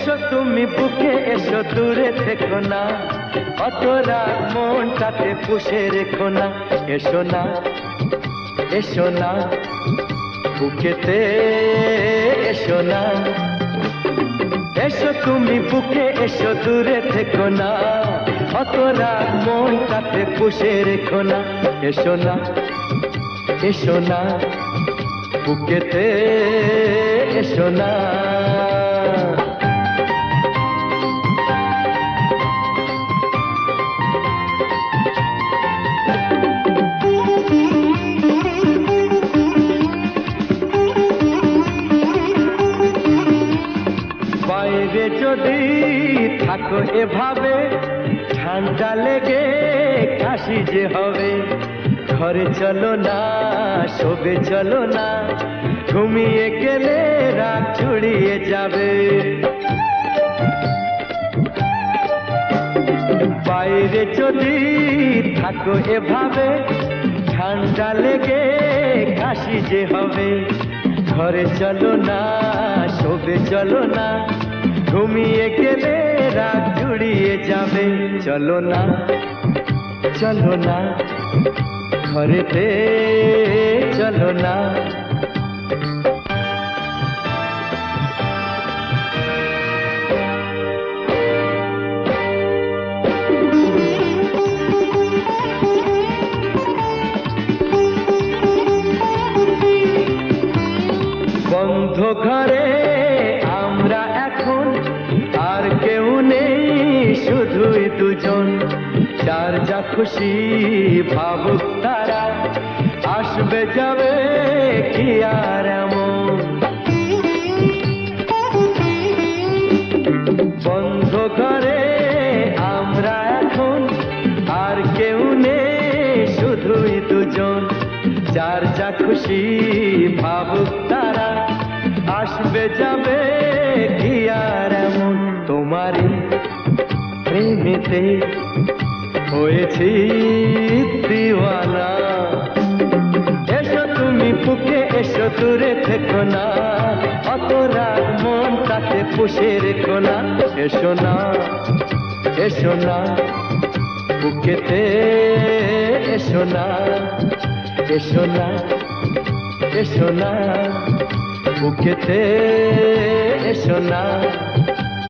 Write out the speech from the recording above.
এসো তুমি বুকে এসো, দূরে থেকো না, অত রাগ মনটাতে পুষে রেখো না। এসো না, এসো না, বুকেতে এসো না। এসো তুমি বুকে এসো, দূরে থেকো না, অত রাগ মনটাতে পুষে রেখো না। এসো না, এসো না, বুকেতে এসো না। বাইরে যদি থাকো এভাবে, ঠান্ডা লেগে কাশি যে হবে। ঘরে চলো না, শোবে চলো না, ঘুমিয়ে গেলে রাত জুড়িয়ে যাবে। বাইরে যদি থাকো এভাবে, ঠান্ডা লেগে কাশি যে হবে। ঘরে চলো না, শোবে চলো না, ঘুমিয়ে গেলে রাত জুড়িয়ে যাবে। চলো না, চলো না, ঘরেতে চলো না। বন্ধ ঘরে আমরা এখন, আর কেউ নেই, শুধুই দুজন। যার যা খুশি ভাবুক তারা, আসবে যাবে কি আর এমন। বন্ধ ঘরে আমরা এখন, আর কেউ নেই, শুধুই দুজন। যার যা খুশি ভাবুক তারা, আসবে যাবে কি আর এমন। তোমারই প্রেমেতে হয়েছি দিওয়ানা। এসো তুমি বুকে এসো, দূরে থেকো না, অত রাগ মনটাতে পুষে রেখো না। এসো না, এসো না, বুকেতে এসো না। এসো না, এসো না, বুকেতে এসো না।